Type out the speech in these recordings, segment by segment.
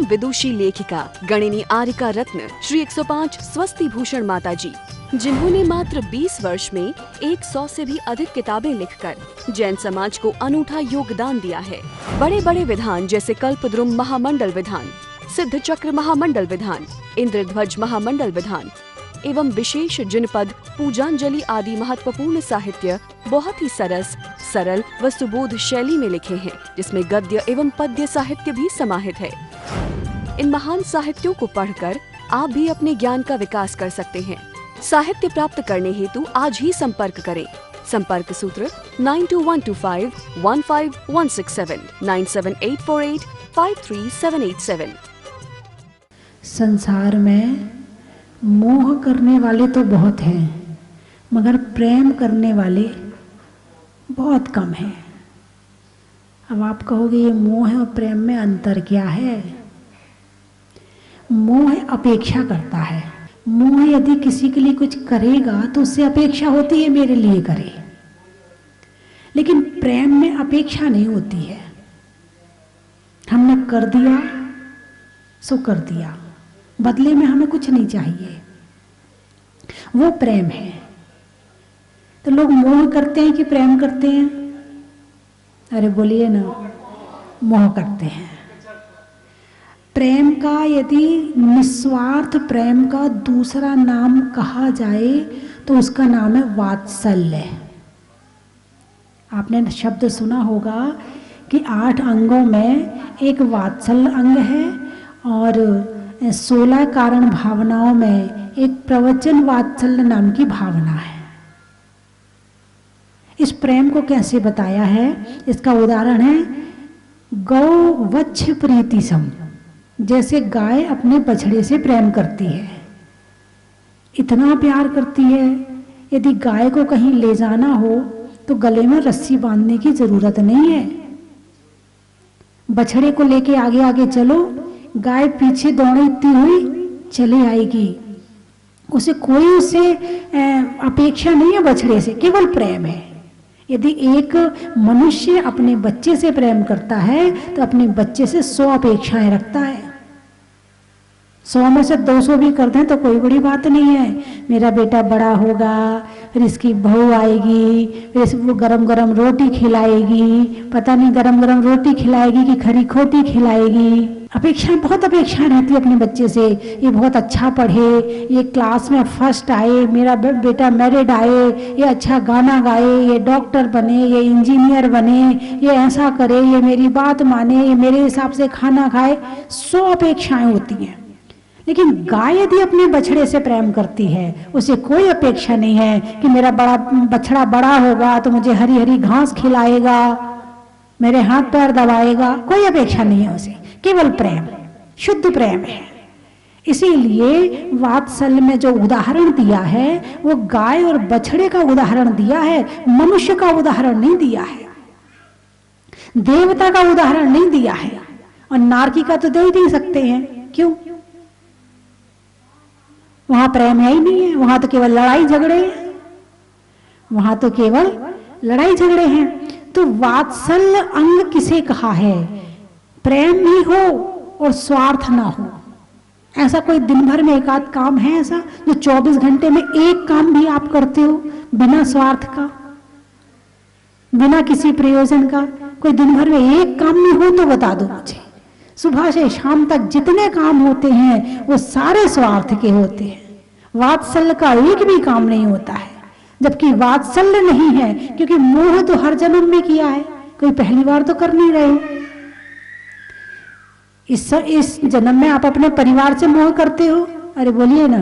परम विदुषी लेखिका गणिनी आरिका रत्न श्री 105 स्वस्ति भूषण माता जी, जिन्होंने मात्र 20 वर्ष में 100 से भी अधिक किताबें लिखकर जैन समाज को अनूठा योगदान दिया है। बड़े बड़े विधान जैसे कल्पद्रुम महामंडल विधान, सिद्ध चक्र महामंडल विधान, इंद्रध्वज महामंडल विधान एवं विशेष जिनपद, पूजांजलि आदि महत्वपूर्ण साहित्य बहुत ही सरस, सरल व सुबोध शैली में लिखे हैं, जिसमें गद्य एवं पद्य साहित्य भी समाहित है। इन महान साहित्यों को पढ़कर आप भी अपने ज्ञान का विकास कर सकते हैं। साहित्य प्राप्त करने हेतु आज ही संपर्क करें। संपर्क सूत्र 9212515167 97848533787। संसार में मोह करने वाले तो बहुत हैं, मगर प्रेम करने वाले बहुत कम हैं। अब आप कहोगे ये मोह और प्रेम में अंतर क्या है? मोह अपेक्षा करता है। मोह यदि किसी के लिए कुछ करेगा तो उससे अपेक्षा होती है मेरे लिए करे, लेकिन प्रेम में अपेक्षा नहीं होती है। हमने कर दिया सो कर दिया, बदले में हमें कुछ नहीं चाहिए, वो प्रेम है। तो लोग मोह करते हैं कि प्रेम करते हैं? अरे बोलिए ना, मोह करते हैं। प्रेम का यदि निस्वार्थ प्रेम का दूसरा नाम कहा जाए तो उसका नाम है वात्सल्य। आपने शब्द सुना होगा कि 8 अंगों में एक वात्सल्य अंग है और 16 कारण भावनाओं में एक प्रवचन वात्सल्य नाम की भावना है। इस प्रेम को कैसे बताया है? इसका उदाहरण है गौ वच्छ प्रीति सम। जैसे गाय अपने बछड़े से प्रेम करती है, इतना प्यार करती है, यदि गाय को कहीं ले जाना हो तो गले में रस्सी बांधने की जरूरत नहीं है। बछड़े को लेके आगे आगे चलो, गाय पीछे दौड़ती हुई चली आएगी। उसे कोई उससे अपेक्षा नहीं है बछड़े से, केवल प्रेम है। यदि एक मनुष्य अपने बच्चे से प्रेम करता है तो अपने बच्चे से 100 अपेक्षाएं रखता है। 100 में से 200 भी कर दें तो कोई बड़ी बात नहीं है। मेरा बेटा बड़ा होगा, फिर इसकी बहू आएगी, फिर इसको गरम गरम रोटी खिलाएगी, पता नहीं गरम गरम रोटी खिलाएगी कि खरी खोटी खिलाएगी। अपेक्षाएं, बहुत अपेक्षाएं रहती है अपने बच्चे से। ये बहुत अच्छा पढ़े, ये क्लास में फर्स्ट आए, मेरा बेटा मैरिड आए, ये अच्छा गाना गाए, ये डॉक्टर बने, ये इंजीनियर बने, ये ऐसा करे, ये मेरी बात माने, ये मेरे हिसाब से खाना खाए। 100 अपेक्षाएं होती हैं। लेकिन गाय यदि अपने बछड़े से प्रेम करती है, उसे कोई अपेक्षा नहीं है कि मेरा बछड़ा बड़ा होगा तो मुझे हरी हरी घास खिलाएगा, मेरे हाथ पैर दबाएगा। कोई अपेक्षा नहीं है उसे, केवल प्रेम, शुद्ध प्रेम है। इसीलिए वात्सल्य में जो उदाहरण दिया है वो गाय और बछड़े का उदाहरण दिया है, मनुष्य का उदाहरण नहीं दिया है, देवता का उदाहरण नहीं दिया है। और नारकी का तो दे ही नहीं सकते हैं। क्यों? वहां प्रेम है ही नहीं है, वहां तो केवल लड़ाई झगड़े हैं, वहां तो केवल लड़ाई झगड़े हैं। तो वात्सल्य अंग किसे कहा है? प्रेम भी हो और स्वार्थ ना हो। ऐसा कोई दिन भर में एक आध काम है ऐसा जो 24 घंटे में एक काम भी आप करते हो बिना स्वार्थ का, बिना किसी प्रयोजन का? कोई दिन भर में एक काम नहीं हो तो बता दो मुझे। सुबह से शाम तक जितने काम होते हैं वो सारे स्वार्थ के होते हैं। वात्सल्य का एक भी काम नहीं होता है। जबकि वात्सल्य नहीं है, क्योंकि मोह तो हर जन्म में किया है, कोई पहली बार तो कर नहीं रहे हो। इस जन्म में आप अपने परिवार से मोह करते हो? अरे बोलिए ना।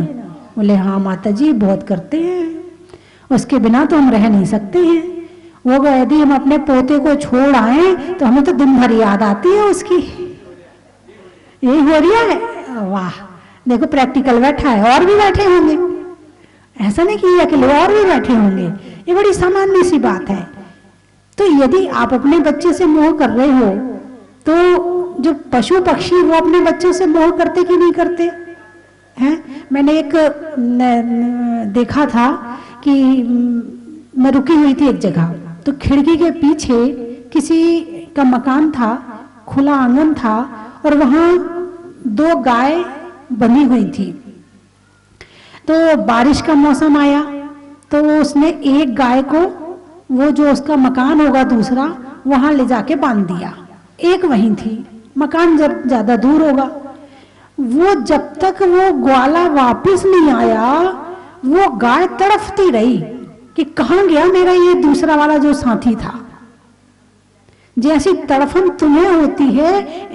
बोले हाँ माता जी बहुत करते हैं, उसके बिना तो हम रह नहीं सकते हैं। वो यदि हम अपने पोते को छोड़ आए तो हमें तो दिन भर याद आती है उसकी। यही हो रहा है। वाह, देखो प्रैक्टिकल बैठा है, और भी बैठे होंगे, ऐसा नहीं कि अकेले, और भी बैठे होंगे। ये बड़ी सामान्य सी बात है। तो यदि आप अपने बच्चे से मोह कर रहे हो तो जो पशु पक्षी वो अपने बच्चों से मोह करते कि नहीं करते हैं? मैंने एक देखा था कि मैं रुकी हुई थी एक जगह, तो खिड़की के पीछे किसी का मकान था, खुला आंगन था और वहां 2 गाय बंधी हुई थी। तो बारिश का मौसम आया तो उसने एक गाय को, वो जो उसका मकान होगा दूसरा, वहां ले जाके बांध दिया। एक वहीं थी, मकान जब ज्यादा दूर होगा, वो जब तक वो ग्वाला वापस नहीं आया वो गाय तड़फती रही कि कहां गया मेरा ये दूसरा वाला जो साथी था। जैसी तड़फन तुम्हें होती है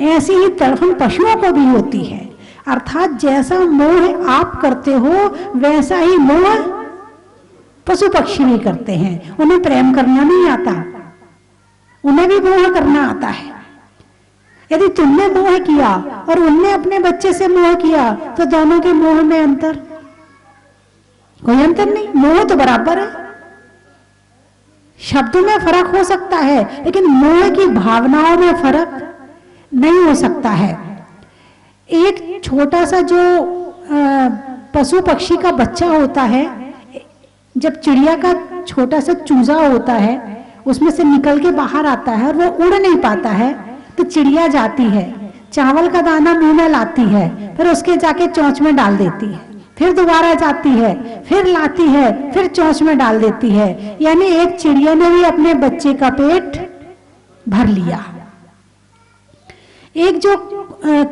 ऐसी ही तड़फन पशुओं को भी होती है। अर्थात जैसा मोह आप करते हो वैसा ही मोह पशु पक्षी भी करते हैं। उन्हें प्रेम करना नहीं आता, उन्हें भी मोह करना आता है। यदि तुमने मोह किया और उनने अपने बच्चे से मोह किया तो दोनों के मोह में अंतर, कोई अंतर नहीं, मोह तो बराबर है। शब्दों में फर्क हो सकता है लेकिन मोह की भावनाओं में फर्क नहीं हो सकता है। एक छोटा सा जो पशु पक्षी का बच्चा होता है, जब चिड़िया का छोटा सा चूजा होता है उसमें से निकल के बाहर आता है और वो उड़ नहीं पाता है, तो चिड़िया जाती है, चावल का दाना मुंह में लाती है, फिर उसके जाके चोंच में डाल देती है, फिर दोबारा जाती है, फिर लाती है, फिर चोंच में डाल देती है। यानी एक चिड़िया ने भी अपने बच्चे का पेट भर लिया। एक जो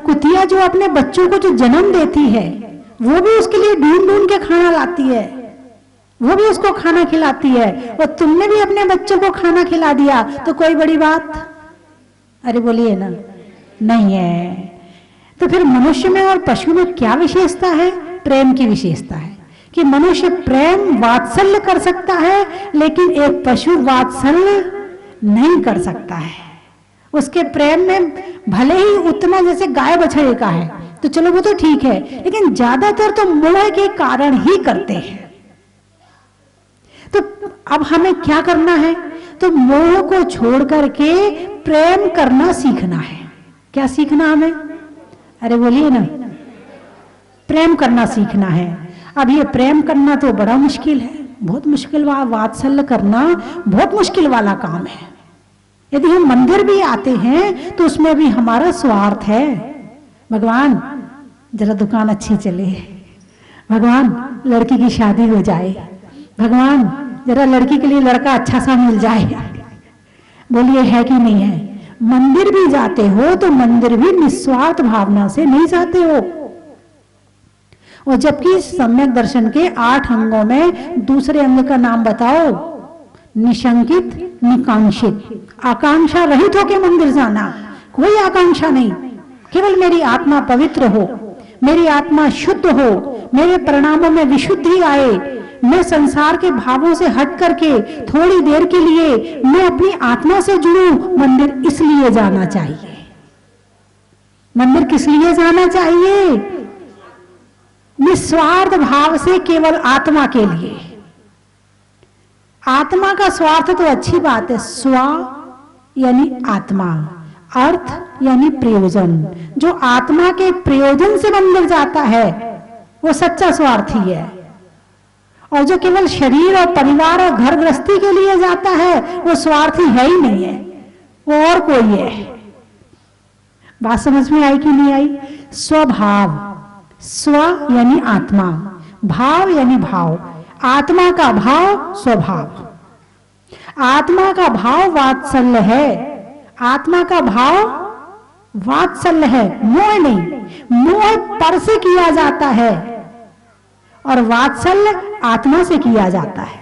कुतिया जो अपने बच्चों को जो जन्म देती है वो भी उसके लिए ढूंढ ढूंढ के खाना लाती है, वो भी उसको खाना खिलाती है, और तुमने भी अपने बच्चों को खाना खिला दिया तो कोई बड़ी बात, अरे बोलिए ना, नहीं है। तो फिर मनुष्य में और पशु में क्या विशेषता है? प्रेम की विशेषता है कि मनुष्य प्रेम वात्सल्य कर सकता है लेकिन एक पशु वात्सल्य नहीं कर सकता है। उसके प्रेम में भले ही उतना जैसे गाय बछड़े का है तो चलो वो तो ठीक है, लेकिन ज्यादातर तो मोह के कारण ही करते हैं। तो अब हमें क्या करना है? तो मोह को छोड़ करके प्रेम करना सीखना है। क्या सीखना हमें? अरे बोलिए ना, प्रेम करना सीखना है। अब ये प्रेम करना तो बड़ा मुश्किल है, बहुत मुश्किल, वात्सल्य करना बहुत मुश्किल वाला काम है। यदि हम मंदिर भी आते हैं तो उसमें भी हमारा स्वार्थ है, भगवान जरा दुकान अच्छी चले, भगवान लड़की की शादी हो जाए, भगवान जरा लड़की के लिए लड़का अच्छा सा मिल जाए। बोलिए है कि नहीं है? मंदिर भी जाते हो तो मंदिर भी निस्वार्थ भावना से नहीं जाते हो। और जबकि सम्यक दर्शन के 8 अंगों में दूसरे अंग का नाम बताओ, निशंकित निकांक्षित, आकांक्षा रहित होके मंदिर जाना, कोई आकांक्षा नहीं, केवल मेरी आत्मा पवित्र हो, मेरी आत्मा शुद्ध हो, मेरे परिणामों में विशुद्धि आए, मैं संसार के भावों से हट करके थोड़ी देर के लिए मैं अपनी आत्मा से जुड़ूं। मंदिर इसलिए जाना चाहिए। मंदिर किस लिए जाना चाहिए? निस्वार्थ भाव से, केवल आत्मा के लिए। आत्मा का स्वार्थ तो अच्छी बात है, स्व यानी आत्मा, अर्थ यानी प्रयोजन। जो आत्मा के प्रयोजन से मंदिर जाता है वो सच्चा स्वार्थी है, और जो केवल शरीर और परिवार और घर गृहस्थी के लिए जाता है वो स्वार्थी है ही नहीं है, वो और कोई है। बात समझ में आई कि नहीं आई? स्वभाव, स्व यानी आत्मा, भाव यानी भाव, आत्मा का भाव स्वभाव। आत्मा का भाव वात्सल्य है, आत्मा का भाव वात्सल्य है, मोह नहीं। मोह पर से किया जाता है और वात्सल्य आत्मा से किया जाता है।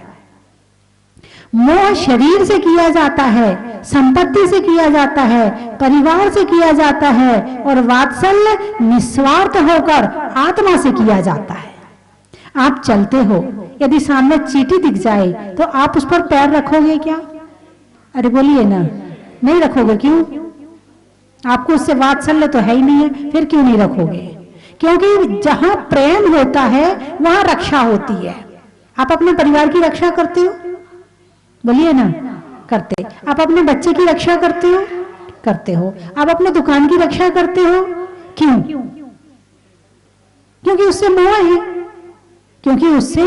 मोह शरीर से किया जाता है, संपत्ति से किया जाता है, परिवार से किया जाता है, और वात्सल्य निस्वार्थ होकर आत्मा से किया जाता है। आप चलते हो, यदि सामने चींटी दिख जाए तो आप उस पर पैर रखोगे क्या? अरे बोलिए ना, नहीं रखोगे। क्यों? आपको उससे वात्सल्य तो है ही नहीं है, फिर क्यों नहीं रखोगे? क्योंकि जहां प्रेम होता है वहां रक्षा होती है। आप अपने परिवार की रक्षा करते हो? बोलिए ना, करते। आप अपने बच्चे की रक्षा करते हो? करते हो। आप अपने दुकान की रक्षा करते हो? क्यों? क्योंकि उससे मोह है, क्योंकि उससे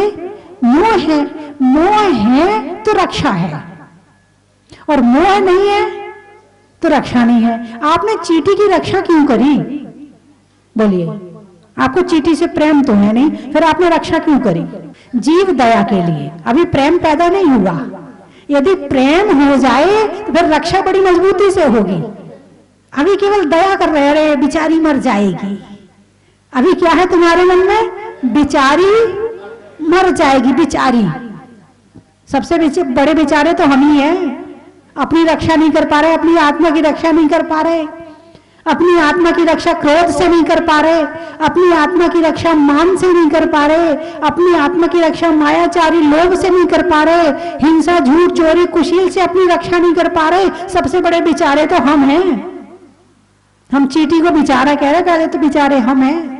मोह है। मोह है तो रक्षा है, और मोह नहीं है तो रक्षा नहीं है। आपने चींटी की रक्षा क्यों करी? बोलिए, आपको चींटी से प्रेम तो है नहीं, फिर आपने रक्षा क्यों करी? जीव दया के लिए। अभी प्रेम पैदा नहीं हुआ। यदि प्रेम हो जाए तो फिर रक्षा बड़ी मजबूती से होगी। अभी केवल दया कर रहे, अरे बेचारी मर जाएगी। अभी क्या है तुम्हारे मन में? बेचारी मर जाएगी, बेचारी। सबसे बड़े बेचारे तो हम ही हैं। अपनी रक्षा नहीं कर पा रहे, अपनी आत्मा की रक्षा नहीं कर पा रहे, अपनी आत्मा की रक्षा क्रोध से नहीं कर पा रहे, अपनी आत्मा की रक्षा मान से नहीं कर पा रहे, अपनी आत्मा की रक्षा मायाचारी लोभ से नहीं कर पा रहे, हिंसा झूठ चोरी कुशील से अपनी रक्षा नहीं कर पा रहे। सबसे बड़े बेचारे तो हम हैं। हम चींटी को बेचारा कह रहे तो बेचारे हम हैं।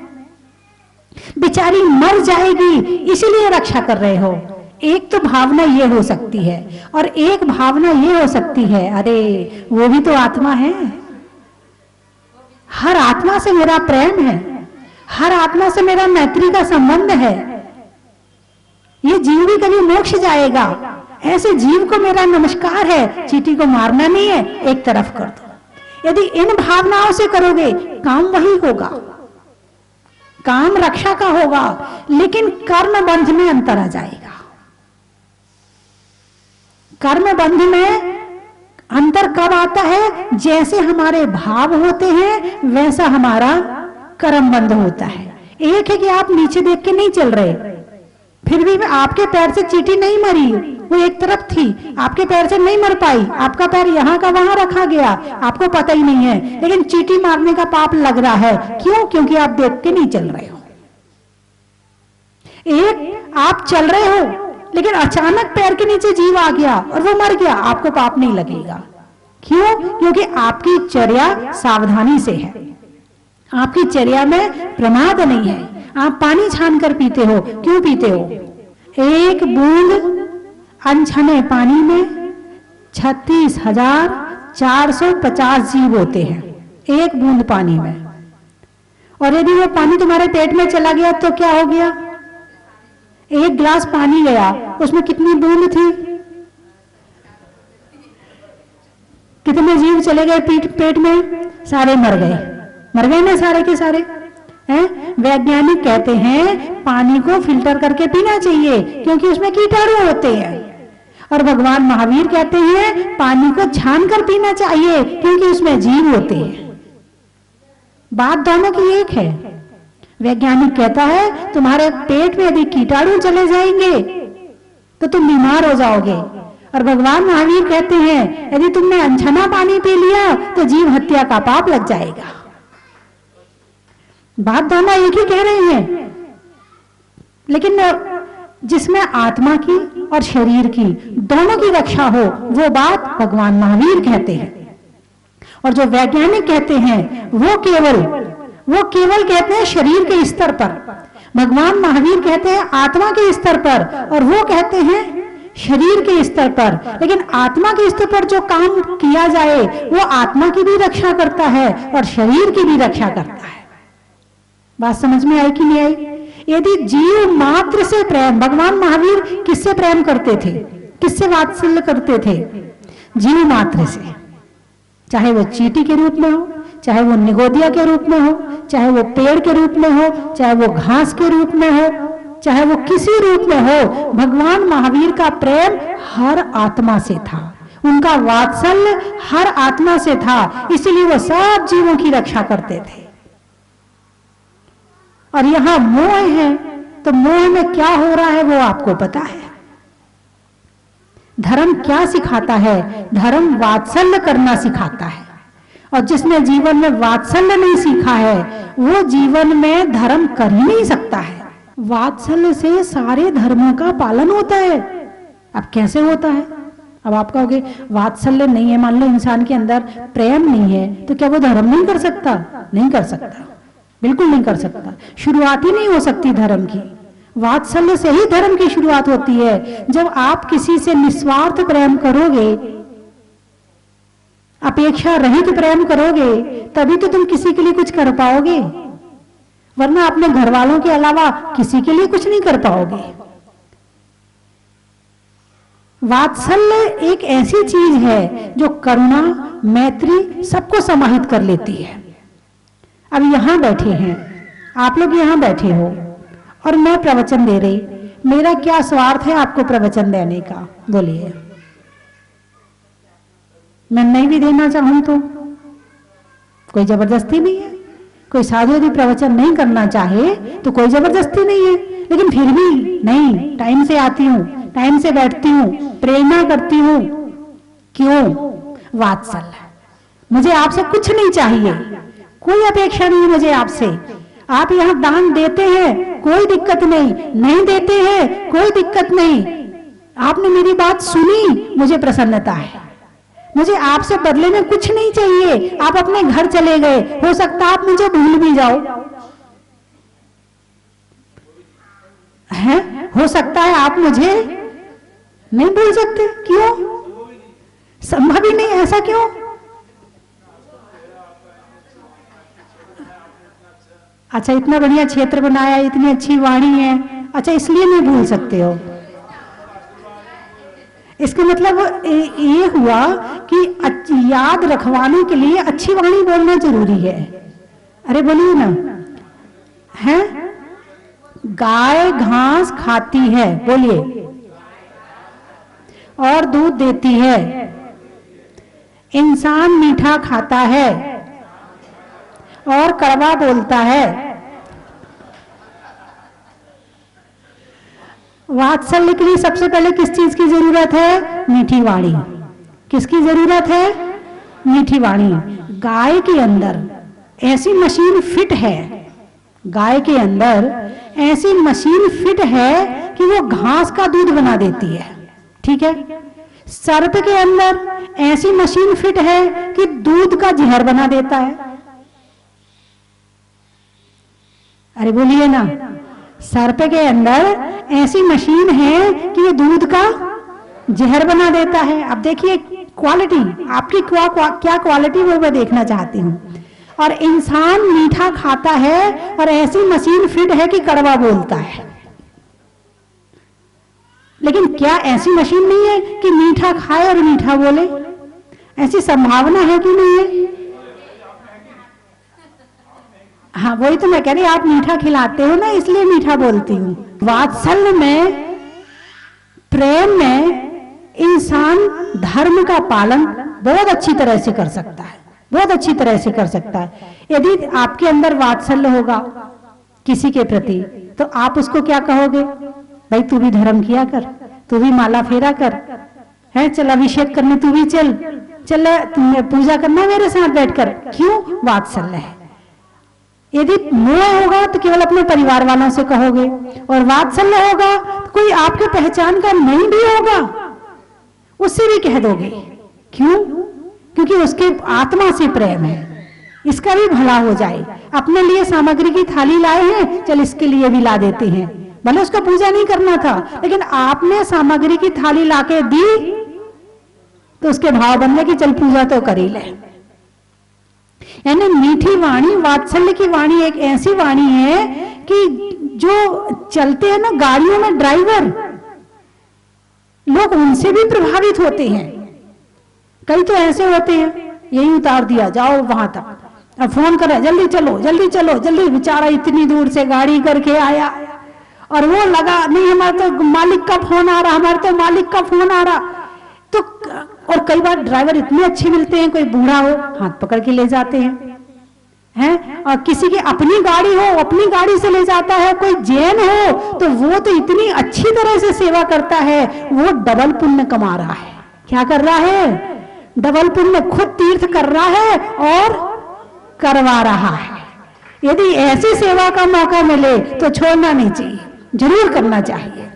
बेचारी मर जाएगी इसीलिए रक्षा कर रहे हो। एक तो भावना ये हो सकती है, और एक भावना ये हो सकती है, अरे वो भी तो आत्मा है। हर आत्मा से मेरा प्रेम है, हर आत्मा से मेरा मैत्री का संबंध है। ये जीव भी कभी मोक्ष जाएगा, ऐसे जीव को मेरा नमस्कार है। चींटी को मारना नहीं है, एक तरफ कर दो। यदि इन भावनाओं से करोगे, काम वही होगा, काम रक्षा का होगा, लेकिन कर्म बंध में अंतर आ जाएगा। कर्म बंध में अंतर कब आता है? जैसे हमारे भाव होते हैं वैसा हमारा कर्म बंध होता है। एक है कि आप नीचे देख के नहीं चल रहे, फिर भी आपके पैर से चींटी नहीं मरी, वो एक तरफ थी, आपके पैर से नहीं मर पाई, आपका पैर यहां का वहां रखा गया, आपको पता ही नहीं है, लेकिन चींटी मारने का पाप लग रहा है। क्यों? क्योंकि आप देख के नहीं चल रहे हो। एक आप चल रहे हो, लेकिन अचानक पैर के नीचे जीव आ गया और वो मर गया, आपको पाप नहीं लगेगा। क्यों? क्योंकि आपकी चर्या सावधानी से है, आपकी चर्या में प्रमाद नहीं है। आप पानी छान कर पीते हो। क्यों पीते हो? एक बूंद अनछने पानी में 36,450 जीव होते हैं, एक बूंद पानी में। और यदि वो पानी तुम्हारे पेट में चला गया तो क्या हो गया? एक गिलास पानी गया, उसमें कितनी बूंद थी? कितने जीव चले गए पेट में? सारे मर गए। मर गए ना सारे के सारे हैं? वैज्ञानिक कहते हैं पानी को फिल्टर करके पीना चाहिए क्योंकि उसमें कीटाणु होते हैं। और भगवान महावीर कहते हैं पानी को छान कर पीना चाहिए क्योंकि उसमें जीव होते हैं। बात दोनों की एक है। वैज्ञानिक कहता है तुम्हारे पेट में यदि कीटाणु चले जाएंगे तो तुम बीमार हो जाओगे, और भगवान महावीर कहते हैं यदि तुमने अनछना पानी पी लिया तो जीव हत्या का पाप लग जाएगा। बात दोनों एक ही कह रहे हैं, लेकिन जिसमें आत्मा की और शरीर की दोनों की रक्षा हो वो बात भगवान महावीर कहते हैं। और जो वैज्ञानिक कहते हैं वो केवल कहते हैं शरीर के स्तर पर, भगवान महावीर कहते हैं आत्मा के स्तर पर, और वो कहते हैं शरीर के स्तर पर। लेकिन आत्मा के स्तर पर जो काम किया जाए वो आत्मा की भी रक्षा करता है और शरीर की भी रक्षा करता है। बात समझ में आई कि नहीं आई? यदि जीव मात्र से प्रेम, भगवान महावीर किससे प्रेम करते थे, किससे वात्सल्य करते थे? जीव मात्र से। चाहे वो चींटी के रूप में हो, चाहे वो निगोदिया के रूप में हो, चाहे वो पेड़ के रूप में हो, चाहे वो घास के रूप में हो, चाहे वो किसी रूप में हो, भगवान महावीर का प्रेम हर आत्मा से था, उनका वात्सल्य हर आत्मा से था, इसलिए वो सब जीवों की रक्षा करते थे। और यहां मोह है तो मोह में क्या हो रहा है वो आपको पता है। धर्म क्या सिखाता है? धर्म वात्सल्य करना सिखाता है, और जिसने जीवन में वात्सल्य नहीं सीखा है वो जीवन में धर्म कर ही नहीं सकता है। वात्सल्य से सारे धर्मों का पालन होता है। अब कैसे होता है? अब आप कहोगे वात्सल्य नहीं है, मान लो इंसान के अंदर प्रेम नहीं है, तो क्या वो धर्म नहीं कर सकता? नहीं कर सकता, बिल्कुल नहीं कर सकता। शुरुआत ही नहीं हो सकती धर्म की। वात्सल्य से ही धर्म की शुरुआत होती है। जब आप किसी से निस्वार्थ प्रेम करोगे, अपेक्षा रहित प्रेम करोगे, तभी तो तुम किसी के लिए कुछ कर पाओगे, वरना अपने घर वालों के अलावा किसी के लिए कुछ नहीं कर पाओगे। वात्सल्य एक ऐसी चीज है जो करुणा, मैत्री सबको समाहित कर लेती है। अब यहाँ बैठे हैं, आप लोग यहाँ बैठे हो और मैं प्रवचन दे रही, मेरा क्या स्वार्थ है आपको प्रवचन देने का? बोलिए। मैं नहीं भी देना चाहूं तो कोई जबरदस्ती नहीं है। कोई साधु यदि प्रवचन नहीं करना चाहे तो कोई जबरदस्ती नहीं है, लेकिन फिर भी नहीं, टाइम से आती हूँ, टाइम से बैठती हूँ, प्रेरणा करती हूँ। क्यों? वात्सल्य। मुझे आपसे कुछ नहीं चाहिए, कोई अपेक्षा नहीं मुझे आपसे। आप यहाँ दान देते हैं कोई दिक्कत नहीं, नहीं देते हैं कोई दिक्कत नहीं। आपने मेरी बात सुनी, मुझे प्रसन्नता है। मुझे आपसे बदले में कुछ नहीं चाहिए। आप अपने घर चले गए, हो सकता है आप मुझे भूल भी जाओ, है? हो सकता है आप मुझे नहीं भूल सकते। क्यों? संभव ही नहीं। ऐसा क्यों? अच्छा, इतना बढ़िया क्षेत्र बनाया, इतनी अच्छी वाणी है, अच्छा इसलिए नहीं भूल सकते हो। इसका मतलब ये हुआ कि याद रखवाने के लिए अच्छी वाणी बोलना जरूरी है। अरे बोलिए ना, है? गाय घास खाती है, बोलिए, और दूध देती है। इंसान मीठा खाता है और कड़वा बोलता है। वात्सल्य के लिए सबसे पहले किस चीज की जरूरत है? मीठी वाणी। किसकी जरूरत है? मीठी वाणी। गाय के अंदर ऐसी मशीन फिट है, गाय के अंदर ऐसी मशीन फिट है कि वो घास का दूध बना देती है, ठीक है? सर्प के अंदर ऐसी मशीन फिट है कि दूध का जहर बना देता है। अरे बोलिए ना, सर्प के अंदर ऐसी मशीन है कि ये दूध का जहर बना देता है। अब देखिए क्वालिटी, आपकी क्या क्वालिटी वो मैं देखना चाहती हूँ। और इंसान मीठा खाता है और ऐसी मशीन फिट है कि कड़वा बोलता है। लेकिन क्या ऐसी मशीन नहीं है कि मीठा खाए और मीठा बोले? ऐसी संभावना है कि नहीं है? हाँ, वही तो मैं कह रही, आप मीठा खिलाते हो ना, इसलिए मीठा बोलती हूँ। वात्सल्य में, प्रेम में इंसान धर्म का पालन बहुत अच्छी तरह से कर सकता है, बहुत अच्छी तरह से कर सकता है। यदि आपके अंदर वात्सल्य होगा किसी के प्रति, तो आप उसको क्या कहोगे? भाई तू भी धर्म किया कर, तू भी माला फेरा कर, है? चल अभिषेक करने तू भी चल, चल तुमने पूजा करना मेरे साथ बैठकर। क्यों? वात्सल्य है। यदि मोह होगा तो केवल अपने परिवार वालों से कहोगे, और वात्सल्य होगा तो कोई आपके पहचान का नहीं भी होगा, उससे भी कह दोगे। क्यों? क्योंकि उसके आत्मा से प्रेम है, इसका भी भला हो जाए। अपने लिए सामग्री की थाली लाए हैं, चल इसके लिए भी ला देते हैं, भले उसका पूजा नहीं करना था, लेकिन आपने सामग्री की थाली लाके दी तो उसके भाव बन गए कि चल पूजा तो कर ही ले। यानी मीठी वाणी, वात्सल्य की वाणी एक ऐसी वाणी है कि जो चलते हैं ना गाड़ियों में ड्राइवर, लोग उनसे भी प्रभावित होते हैं। कई तो ऐसे होते हैं, यही उतार दिया, जाओ वहां तक, अब फोन कर, जल्दी चलो जल्दी चलो जल्दी, बेचारा इतनी दूर से गाड़ी करके आया और वो लगा नहीं, हमारे तो मालिक का फोन आ रहा, हमारे तो मालिक का फोन आ रहा। तो और कई बार ड्राइवर इतने अच्छे मिलते हैं, कोई बूढ़ा हो हाथ पकड़ के ले जाते हैं, और किसी की अपनी गाड़ी हो अपनी गाड़ी से ले जाता है। कोई जैन हो तो वो तो इतनी अच्छी तरह से सेवा करता है, वो डबल पुण्य कमा रहा है। क्या कर रहा है? डबल पुण्य, खुद तीर्थ कर रहा है और करवा रहा है। यदि ऐसी सेवा का मौका मिले तो छोड़ना नहीं चाहिए, जरूर करना चाहिए।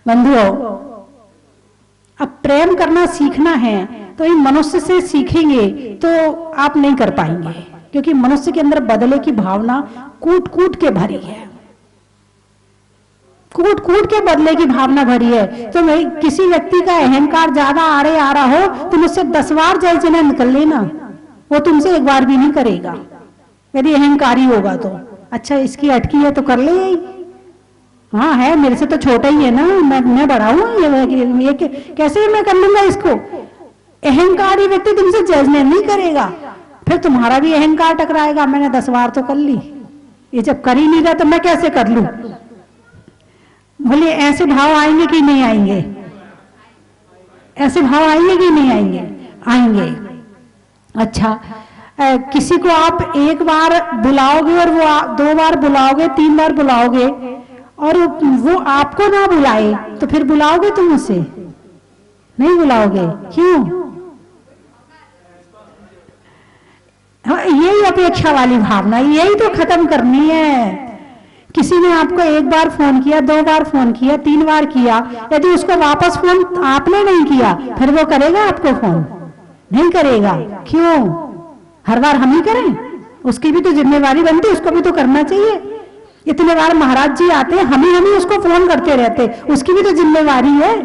बंधुओं, अब प्रेम करना सीखना है तो इन मनुष्य से सीखेंगे तो आप नहीं कर पाएंगे, क्योंकि मनुष्य के अंदर बदले की भावना कूट कूट के भरी है, कूट कूट के बदले की भावना भरी है। तो मैं किसी व्यक्ति का अहंकार ज्यादा आ रहा हो तो मुझसे 10 बार जय जना निकल लेना, वो तुमसे एक बार भी नहीं करेगा। यदि अहंकारी होगा तो अच्छा इसकी अटकी है तो कर ले, हाँ है, मेरे से तो छोटा ही है ना, मैं बड़ा हूं, ये कैसे मैं कर लूंगा इसको। अहंकारी व्यक्ति तुमसे जजमेंट नहीं करेगा, फिर तुम्हारा भी अहंकार टकराएगा, मैंने 10 बार तो कर ली, ये जब कर ही नहीं रहा तो मैं कैसे कर लूं। बोलिए ऐसे भाव आएंगे कि नहीं आएंगे? ऐसे भाव आएंगे कि नहीं आएंगे? आएंगे। अच्छा, किसी को आप एक बार बुलाओगे और वो 2 बार बुलाओगे, 3 बार बुलाओगे और वो आपको ना बुलाए तो फिर बुलाओगे तुम उसे? नहीं बुलाओगे। क्यों? यही अपेक्षा वाली भावना, यही तो खत्म करनी है। किसी ने आपको 1 बार फोन किया, 2 बार फोन किया, 3 बार किया, यदि उसको वापस फोन आपने नहीं किया फिर वो करेगा आपको फोन? नहीं करेगा। क्यों? हर बार हम ही करें? उसकी भी तो जिम्मेवारी बनती है, उसको भी तो करना चाहिए। इतने बार महाराज जी आते हैं, हम ही उसको फोन करते रहते, उसकी भी तो जिम्मेवारी है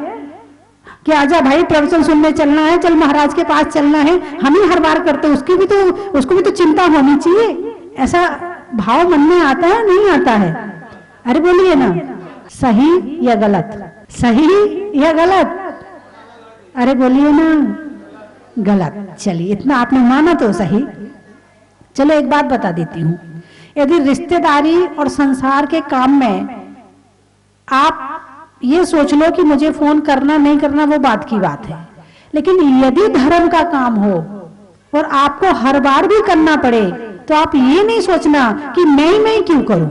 कि आजा भाई प्रवचन सुनने चलना है, चल महाराज के पास चलना है, हम ही हर बार करते, उसको भी तो चिंता होनी चाहिए। ऐसा भाव मन में आता है नहीं आता है? अरे बोलिए ना, सही या गलत? सही या गलत? अरे बोलिए ना, गलत। चलिए इतना आपने माना तो सही। चलो एक बात बता देती हूं, यदि रिश्तेदारी और संसार के काम में आप ये सोच लो कि मुझे फोन करना नहीं करना, वो बात की बात है, लेकिन यदि धर्म का काम हो और आपको हर बार भी करना पड़े तो आप ये नहीं सोचना कि मैं क्यों करूं।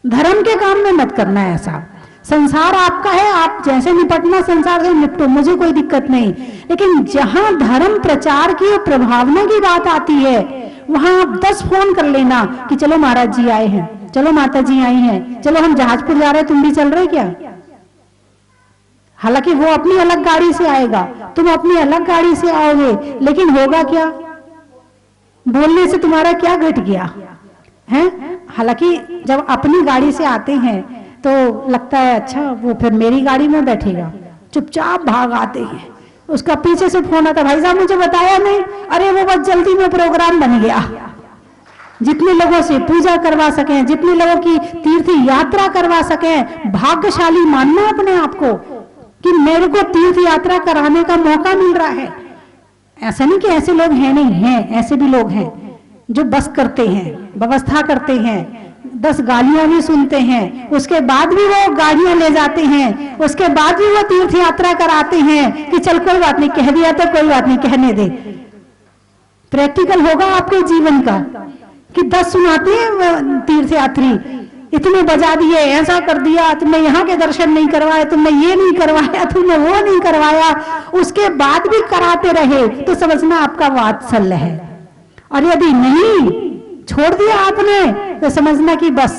धर्म के काम में मत करना ऐसा। संसार आपका है, आप जैसे निपटना संसार से निपटो, मुझे कोई दिक्कत नहीं, लेकिन जहां धर्म प्रचार की और प्रभावना की बात आती है वहां आप 10 फोन कर लेना कि चलो महाराज जी आए हैं, चलो माता जी आई हैं, चलो हम जहाजपुर जा रहे हैं, तुम भी चल रहे क्या? हालांकि वो अपनी अलग गाड़ी से आएगा, तुम अपनी अलग गाड़ी से आओगे, लेकिन होगा क्या? बोलने से तुम्हारा क्या घट गया है? हालांकि जब अपनी गाड़ी से आते हैं तो लगता है अच्छा वो फिर मेरी गाड़ी में बैठेगा, चुपचाप भाग आते हैं। उसका पीछे से फोन आता, भाई साहब मुझे बताया नहीं, अरे वो बस जल्दी में प्रोग्राम बन गया। जितने लोगों से पूजा करवा सकें, जितने लोगों की तीर्थ यात्रा करवा सकें, भाग्यशाली मानना अपने आप को कि मेरे को तीर्थ यात्रा कराने का मौका मिल रहा है। ऐसा नहीं कि ऐसे लोग हैं नहीं, हैं ऐसे भी लोग हैं जो बस करते हैं, व्यवस्था करते हैं, 10 गालियां भी सुनते हैं, उसके बाद भी वो गाड़ियां ले जाते हैं, उसके बाद भी वो तीर्थ यात्रा कराते हैं कि चल कोई बात नहीं, कह दिया तो कोई बात नहीं, कहने दे। प्रैक्टिकल होगा आपके जीवन का कि 10 सुनाते हैं तीर्थ यात्री, इतने बजा दिए, ऐसा कर दिया, तुमने यहाँ के दर्शन नहीं करवाए, तुमने ये नहीं करवाया, तुमने वो नहीं करवाया, उसके बाद भी कराते रहे तो समझना आपका वात्सल्य है। और यदि नहीं छोड़ दिया आपने तो समझना कि बस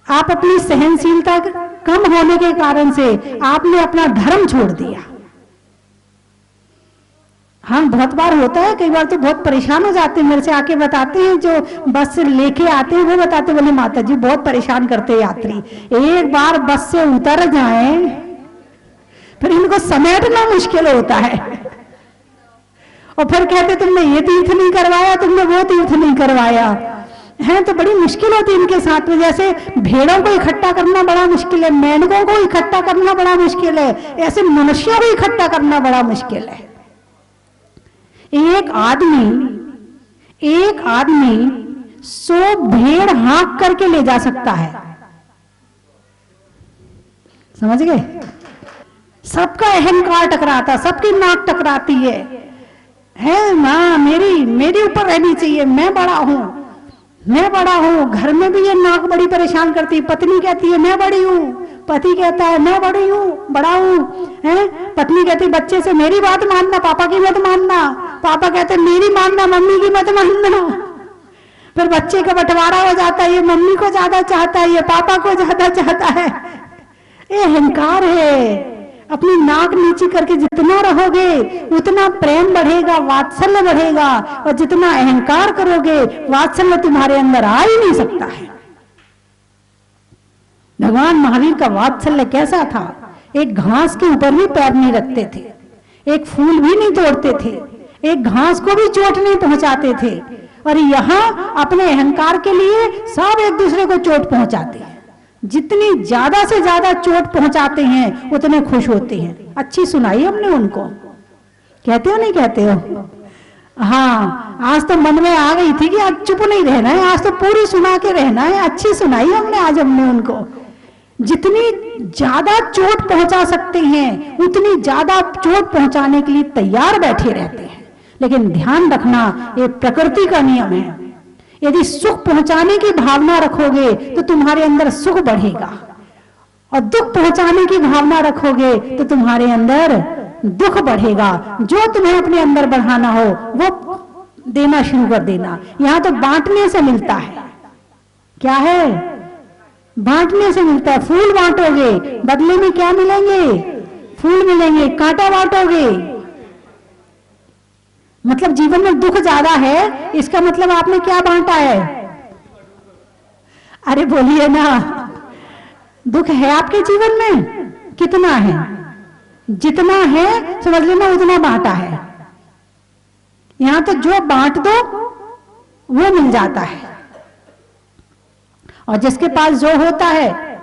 आप अपनी सहनशीलता कम होने के कारण से आपने अपना धर्म छोड़ दिया। हाँ बहुत बार होता है, कई बार तो बहुत परेशान हो जाते हैं, मेरे से आके बताते हैं जो बस से लेके आते हैं, वो बताते बोले माता जी बहुत परेशान करते हैं यात्री, एक बार बस से उतर जाएं फिर इनको समेटना मुश्किल होता है। और फिर कहते तुमने ये तीर्थ नहीं करवाया, तुमने वो तीर्थ नहीं करवाया है, तो बड़ी मुश्किल होती है इनके साथ में। जैसे भेड़ों को इकट्ठा करना बड़ा मुश्किल है, मेंढकों को इकट्ठा करना बड़ा मुश्किल है, ऐसे मनुष्यों को इकट्ठा करना बड़ा मुश्किल है। एक आदमी 100 भेड़ हाँक करके ले जा सकता है, समझ गए? सबका अहंकार टकराता, सबकी नाक टकराती है मां मेरी ऊपर रहनी चाहिए, मैं बड़ा हूं। घर में भी ये नाक बड़ी परेशान करती है, पत्नी कहती है मैं बड़ी हूं, पति कहता है मैं बड़ा हूं, है? पत्नी कहती बच्चे से मेरी बात मानना, पापा की मत मानना, पापा कहते मेरी मानना, मम्मी की मत मानना। फिर बच्चे का बंटवारा हो जाता है, ये मम्मी को ज्यादा चाहता है, ये पापा को ज्यादा चाहता है। ये अहंकार है। अपनी नाक नीची करके जितना रहोगे उतना प्रेम बढ़ेगा, वात्सल्य बढ़ेगा, और जितना अहंकार करोगे वात्सल्य तुम्हारे अंदर आ ही नहीं सकता है। भगवान महावीर का वात्सल्य कैसा था? एक घास के ऊपर भी पैर नहीं रखते थे, एक फूल भी नहीं तोड़ते थे, एक घास को भी चोट नहीं पहुंचाते थे, और यहाँ अपने अहंकार के लिए सब एक दूसरे को चोट पहुंचाते हैं। जितनी ज्यादा से ज्यादा चोट पहुंचाते हैं उतने खुश होते हैं। अच्छी सुनाई हमने उनको, कहते हो नहीं कहते हो? हाँ, आज तो मन में आ गई थी कि आज चुप नहीं रहना है, आज तो पूरी सुना के रहना है। अच्छी सुनाई हमने आज उनको। जितनी ज्यादा चोट पहुंचा सकते हैं उतनी ज्यादा चोट पहुंचाने के लिए तैयार बैठे रहते हैं। लेकिन ध्यान रखना, ये प्रकृति का नियम है। यदि सुख पहुंचाने की भावना रखोगे तो तुम्हारे अंदर सुख बढ़ेगा, और दुख पहुंचाने की भावना रखोगे तो तुम्हारे अंदर दुख बढ़ेगा। जो तुम्हें अपने अंदर बढ़ाना हो वो देना शुरू कर देना। यहां तो बांटने से मिलता है। क्या है? बांटने से मिलता है। फूल बांटोगे, बदले में क्या मिलेंगे? फूल मिलेंगे। कांटा बांटोगे, मतलब जीवन में दुख ज्यादा है, इसका मतलब आपने क्या बांटा है? अरे बोलिए ना, दुख है आपके जीवन में? कितना है? जितना है समझ लेना उतना बांटा है। यहां तो जो बांट दो वो मिल जाता है, और जिसके पास जो होता है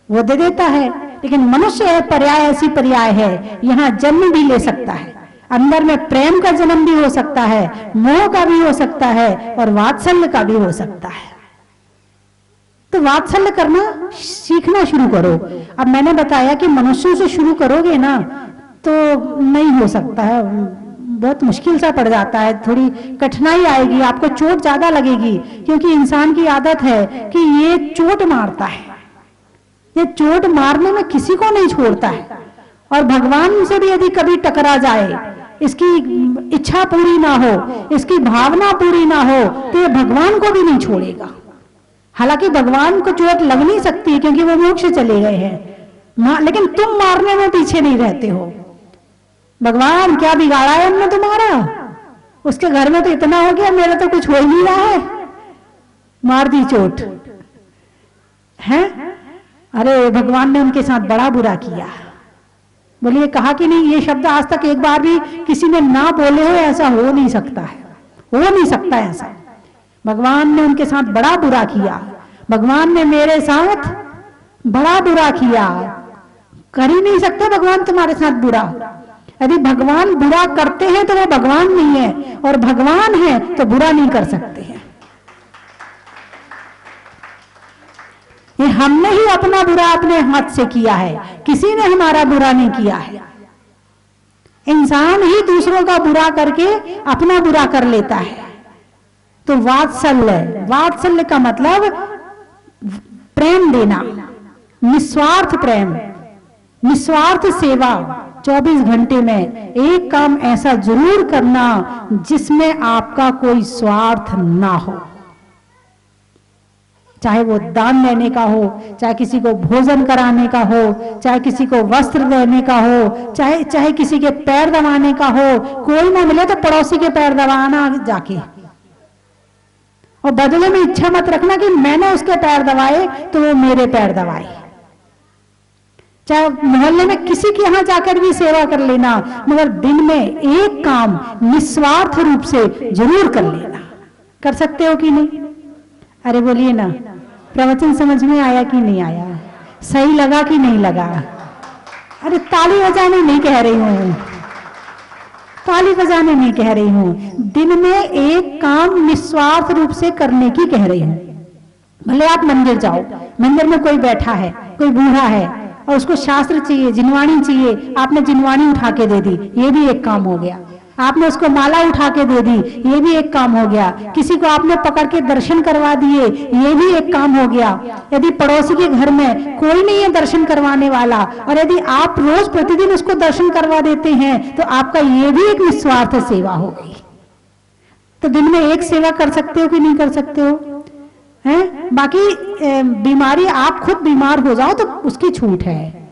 वो दे देता है। लेकिन मनुष्य है पर्याय, ऐसी पर्याय है, यहां जन्म भी ले सकता है। अंदर में प्रेम का जन्म भी हो सकता है, मोह का भी हो सकता है, और वात्सल्य का भी हो सकता है। तो वात्सल्य करना सीखना शुरू करो। अब मैंने बताया कि मनुष्यों से शुरू करोगे ना तो नहीं हो सकता है, बहुत मुश्किल सा पड़ जाता है, थोड़ी कठिनाई आएगी, आपको चोट ज्यादा लगेगी। क्योंकि इंसान की आदत है कि ये चोट मारता है, ये चोट मारने में किसी को नहीं छोड़ता है। और भगवान से भी यदि कभी टकरा जाए, इसकी इच्छा पूरी ना हो, इसकी भावना पूरी ना हो, तो ये भगवान को भी नहीं छोड़ेगा। हालांकि भगवान को चोट लग नहीं सकती क्योंकि वो मोक्ष चले गए हैं, लेकिन तुम मारने में पीछे नहीं रहते हो। भगवान क्या बिगाड़ा है हमने तुम्हारा? उसके घर में तो इतना हो गया, मेरा तो कुछ हो ही नहीं रहा है, मार दी चोट है। अरे भगवान ने उनके साथ बड़ा बुरा किया। बोलिए कहा कि नहीं, ये शब्द आज तक एक बार भी किसी ने ना बोले हो, ऐसा हो नहीं सकता है, हो नहीं सकता ऐसा। भगवान ने उनके साथ बड़ा बुरा किया। भगवान ने मेरे साथ बड़ा बुरा किया। कर ही नहीं सकते भगवान तुम्हारे साथ बुरा। यदि भगवान बुरा करते हैं तो वो भगवान नहीं है, और भगवान है तो बुरा नहीं कर सकते हैं। ये हमने ही अपना बुरा अपने हाथ से किया है, किसी ने हमारा बुरा नहीं किया है। इंसान ही दूसरों का बुरा करके अपना बुरा कर लेता है। तो वात्सल्य, वात्सल्य का मतलब प्रेम देना, निस्वार्थ प्रेम, निस्वार्थ सेवा। 24 घंटे में एक काम ऐसा जरूर करना जिसमें आपका कोई स्वार्थ ना हो। चाहे वो दान देने का हो, चाहे किसी को भोजन कराने का हो, चाहे किसी को वस्त्र देने का हो, चाहे किसी के पैर दबाने का हो। कोई ना मिले तो पड़ोसी के पैर दबाना जाके, और बदले में इच्छा मत रखना कि मैंने उसके पैर दबाए तो वो मेरे पैर दबाए। चाहे मोहल्ले में किसी के यहां जाकर भी सेवा कर लेना, मगर दिन में एक काम निस्वार्थ रूप से जरूर कर लेना। कर सकते हो कि नहीं? अरे बोलिए ना, प्रवचन समझ में आया कि नहीं आया? सही लगा कि नहीं लगा? अरे ताली बजाने नहीं कह रही हूं, ताली बजाने नहीं कह रही हूं, दिन में एक काम निस्वार्थ रूप से करने की कह रही हूं। भले आप मंदिर जाओ, मंदिर में कोई बैठा है, कोई बूढ़ा है और उसको शास्त्र चाहिए, जिनवाणी चाहिए, आपने जिनवाणी उठा के दे दी, ये भी एक काम हो गया। आपने उसको माला उठा के दे दी, ये भी एक काम हो गया। किसी को आपने पकड़ के दर्शन करवा दिए, ये भी एक काम हो गया। यदि पड़ोसी के घर में कोई नहीं है दर्शन करवाने वाला, और यदि आप रोज प्रतिदिन उसको दर्शन करवा देते हैं, तो आपका ये भी एक निस्वार्थ सेवा हो गई। तो दिन में एक सेवा कर सकते हो कि नहीं कर सकते हो? हैं? बाकी बीमारी, आप खुद बीमार हो जाओ तो उसकी छूट है,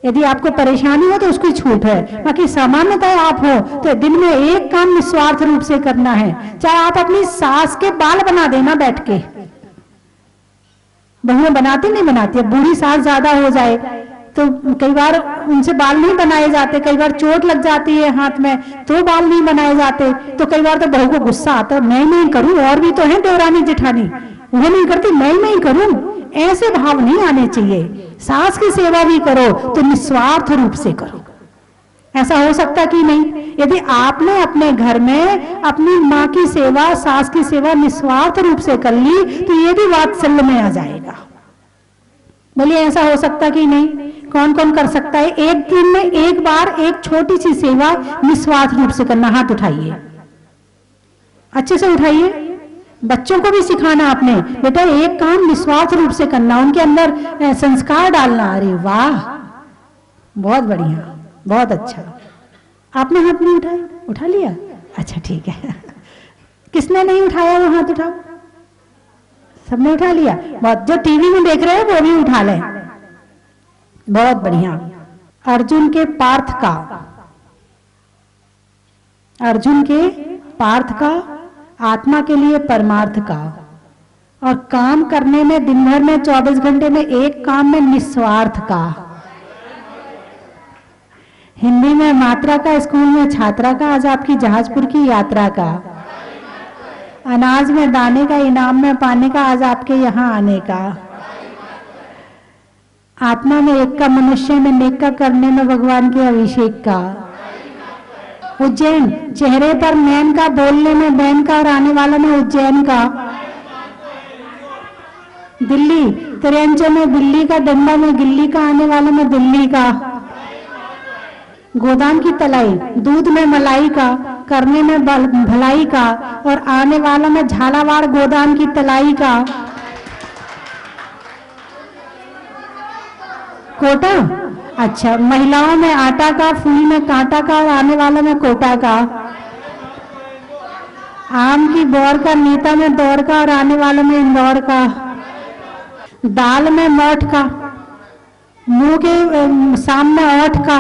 यदि आपको परेशानी हो तो उसकी छूट है। बाकी सामान्यतः आप हो तो दिन में एक काम निस्वार्थ रूप से करना है। चाहे आप अपनी सास के बाल बना देना बैठ के, बहुएं बनाती नहीं बनाती, अब बूढ़ी सास ज्यादा हो जाए तो कई बार उनसे बाल नहीं बनाए जाते, कई बार चोट लग जाती है हाथ में तो बाल नहीं बनाए जाते, तो कई बार तो बहू को गुस्सा आता है, मैं नहीं करूं, और भी तो है देवरानी जेठानी, वो नहीं करती, मैं नहीं करूं। ऐसे भाव नहीं आने चाहिए। सास की सेवा भी करो तो निस्वार्थ रूप से करो, ऐसा हो सकता कि नहीं? यदि आपने अपने घर में अपनी माँ की सेवा, सास की सेवा निस्वार्थ रूप से कर ली तो ये भी वात्सल्य में आ जाएगा। बोलिए ऐसा हो सकता कि नहीं? कौन कौन कर सकता है? एक दिन में एक बार एक छोटी सी सेवा निस्वार्थ रूप से करना। हाथ उठाइए, अच्छे से उठाइए। बच्चों को भी सिखाना आपने, बेटा एक काम निस्वार्थ रूप से करना, उनके अंदर संस्कार डालना। अरे वाह, बहुत बढ़िया, बहुत अच्छा। आपने हाथ नहीं उठाया? उठा लिया? अच्छा ठीक है। किसने नहीं उठाया वो हाथ उठाओ। सबने उठा लिया? बहुत। जो टीवी में देख रहे हैं वो भी उठा लें। बहुत बढ़िया। अर्जुन के पार्थ का, अर्जुन के पार्थ का, आत्मा के लिए परमार्थ का, और काम करने में दिन भर में 24 घंटे में एक काम में निस्वार्थ का। हिंदी में मात्रा का, स्कूल में छात्रा का, आज आपकी जहाजपुर की यात्रा का। अनाज में दाने का, इनाम में पाने का, आज आपके यहाँ आने का। आत्मा में एक का, मनुष्य में नेक का, करने में भगवान के अभिषेक का। उज्जैन, चेहरे पर मैन का, बोलने में बैन का, और आने वाला में उज्जैन का। दिल्ली, तिरंजन में बिल्ली का, डंडा में गिल्ली का, आने वाला में दिल्ली का। गोदाम की तलाई, दूध में मलाई का, करने में भलाई का, और आने वाला में झालावाड़ गोदाम की तलाई का। कोटा, अच्छा। महिलाओं में आटा का, फूल में कांटा का, और आने वाला में कोटा का। आम की बौर का, नेता में दौर का, और आने वाले में इंदौर का। दाल में मोठ का, मुंह के सामने ओठ का,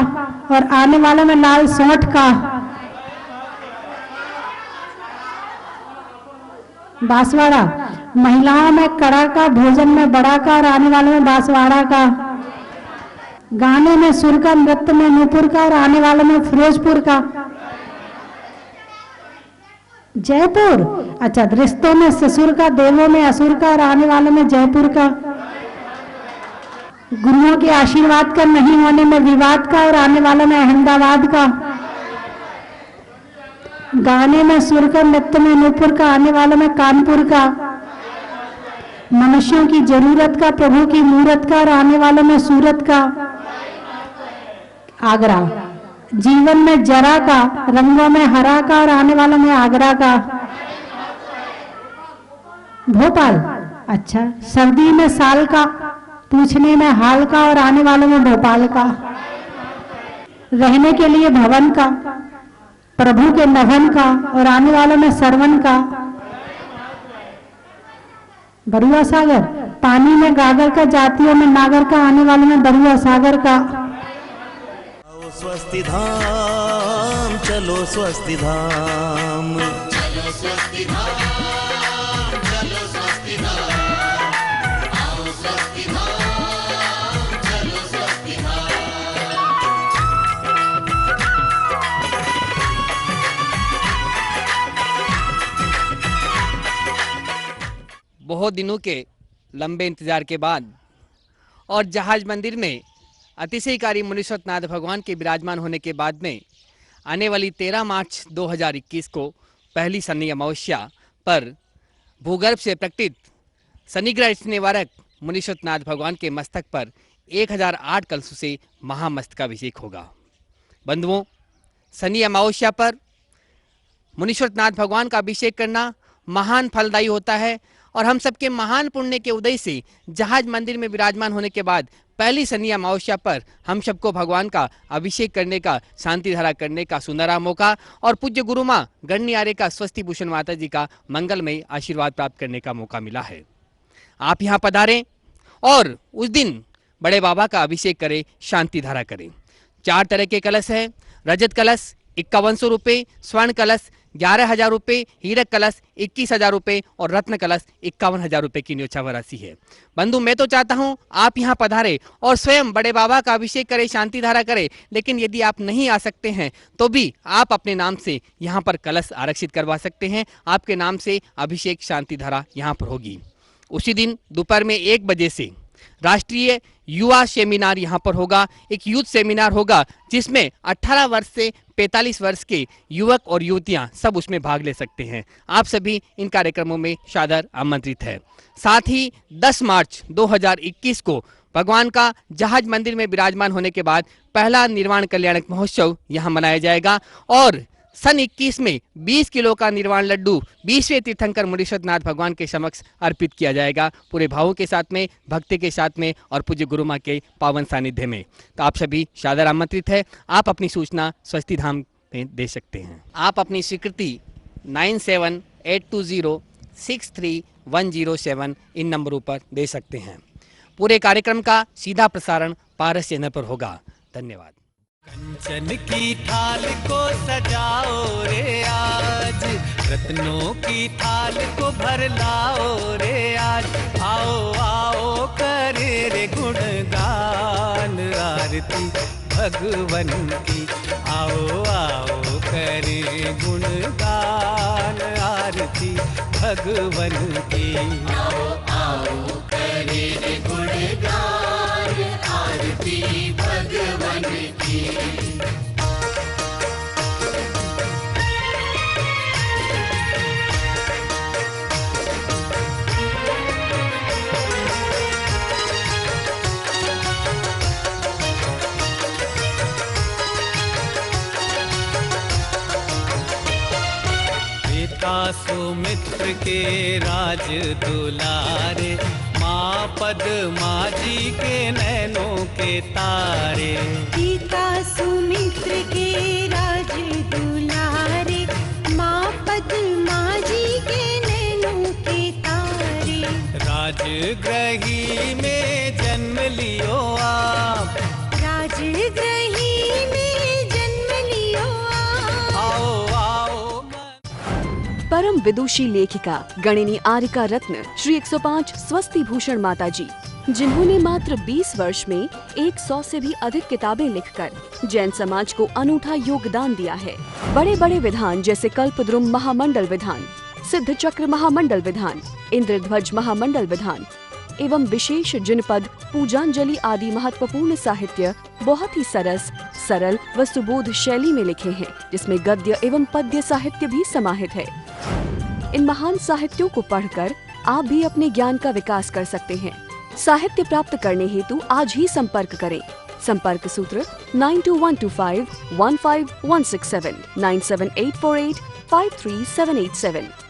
और आने वाला में लाल सौंठ का। बांसवाड़ा, महिलाओं में कड़ा का, भोजन में बड़ा का, और आने वाले में बांसवाड़ा का। गाने में सुर का, नृत्य में नूपुर का, और आने वाले में फिरोजपुर का। जयपुर, अच्छा। रिश्तों में ससुर का, देवों में असुर का, और आने वाले में जयपुर का। गुरुओं के आशीर्वाद का, नहीं होने में विवाद का, और आने वाला में अहमदाबाद का। गाने में सुर का, नृत्य में नूपुर का, आने वाला में कानपुर का। मनुष्यों की जरूरत का, प्रभु की मूरत का, और आने वाले में सूरत का। आगरा, जीवन में जरा का, रंगों में हरा का, और आने वाला में आगरा का। भोपाल, अच्छा। सर्दी में साल का, पूछने में हाल का, और आने वाले में भोपाल का। रहने के लिए भवन का, प्रभु के नभन का, और आने वाले में सरवन का। बरुआ सागर, पानी में गागर का, जातियों में नागर का, आने वाले में बरुआ सागर का। स्वस्ति धाम चलो, स्वस्ति धाम चलो, स्वस्ति धाम चलो, स्वस्ति धाम आओ, स्वस्ति धाम चलो, स्वस्ति धाम। बहुत दिनों के लंबे इंतजार के बाद और जहाज मंदिर में अतिशयकारी मुनीश्वरनाथ भगवान के विराजमान होने के बाद में आने वाली 13 मार्च 2021 को पहली शनि अमावस्या पर भूगर्भ से प्रकटित शनिग्रह निवारक मुनीश्वरनाथ भगवान के मस्तक पर 1008 कलशों से महामस्तकाभिषेक होगा। बंधुओं, शनि अमावस्या पर मुनीश्वरनाथ भगवान का अभिषेक करना महान फलदायी होता है और हम सबके महान पुण्य के उदय से जहाज मंदिर में विराजमान होने के बाद पहली शनि अमावस्या पर हम सबको भगवान का अभिषेक करने का, शांति धारा करने का सुनहरा मौका और पूज्य गुरु माँ गणनी आर्य का स्वस्ति भूषण माता जी का मंगलमय आशीर्वाद प्राप्त करने का मौका मिला है। आप यहाँ पधारें और उस दिन बड़े बाबा का अभिषेक करें, शांति धारा करें। 4 तरह के कलश है। रजत कलश 5100 रुपये, स्वर्ण कलश 11,000 रुपये, हीरक कलश 21,000 रुपये और रत्न कलश 51,000 रुपये की न्योछावर राशि है। बंधु, मैं तो चाहता हूं आप यहां पधारे और स्वयं बड़े बाबा का अभिषेक करें, शांति धारा करें। लेकिन यदि आप नहीं आ सकते हैं तो भी आप अपने नाम से यहां पर कलश आरक्षित करवा सकते हैं। आपके नाम से अभिषेक, शांति धारा यहां पर होगी। उसी दिन दोपहर में 1 बजे से राष्ट्रीय युवा सेमिनार यहाँ पर होगा, एक यूथ सेमिनार होगा जिसमें 18 वर्ष से 45 वर्ष के युवक और युवतियां सब उसमें भाग ले सकते हैं। आप सभी इन कार्यक्रमों में सादर आमंत्रित है। साथ ही 10 मार्च 2021 को भगवान का जहाज मंदिर में विराजमान होने के बाद पहला निर्वाण कल्याणक महोत्सव यहाँ मनाया जाएगा और सन 21 में 20 किलो का निर्वाण लड्डू 20वें तीर्थंकर मुनीश्वर नाथ भगवान के समक्ष अर्पित किया जाएगा, पूरे भावों के साथ में, भक्ति के साथ में और पूज्य गुरु माँ के पावन सानिध्य में। तो आप सभी सादर आमंत्रित है। आप अपनी सूचना स्वस्ति धाम में दे सकते हैं। आप अपनी स्वीकृति 9782063107 इन नंबरों पर दे सकते हैं। पूरे कार्यक्रम का सीधा प्रसारण पारस चैनल पर होगा। धन्यवाद। कंचन की थाल को सजाओ रे आज, रत्नों की थाल को भर लाओ रे आज। आओ आओ करे रे गुणगान आरती भगवन की। आओ आओ करे गुणगान आरती भगवन की। आओ आओ करे रे गुणगान आरती भगवन की। सुमित्र के राज दुलारे, माँ पद्मा जी के नैनों के तारे। पिता सुमित्र के राज दुलारे, माँ पद्मा जी के नैनों के तारे। राजगृही में जन्म लियो आप, राजगृही में जन्म लियो आप। आओ आओ। परम विदुषी लेखिका गणिनी आरिका रत्न श्री 105 स्वस्ति भूषण माता जी, जिन्होंने मात्र 20 वर्ष में 100 से भी अधिक किताबें लिखकर जैन समाज को अनूठा योगदान दिया है। बड़े बड़े विधान जैसे कल्पद्रुम महामंडल विधान, सिद्ध चक्र महामंडल विधान, इंद्रध्वज महामंडल विधान एवं विशेष जिनपद, पूजांजलि आदि महत्वपूर्ण साहित्य बहुत ही सरल व सुबोध शैली में लिखे हैं, जिसमें गद्य एवं पद्य साहित्य भी समाहित है। इन महान साहित्यों को पढ़कर आप भी अपने ज्ञान का विकास कर सकते हैं। साहित्य प्राप्त करने हेतु आज ही संपर्क करें। संपर्क सूत्र 9212515167 97848 53787।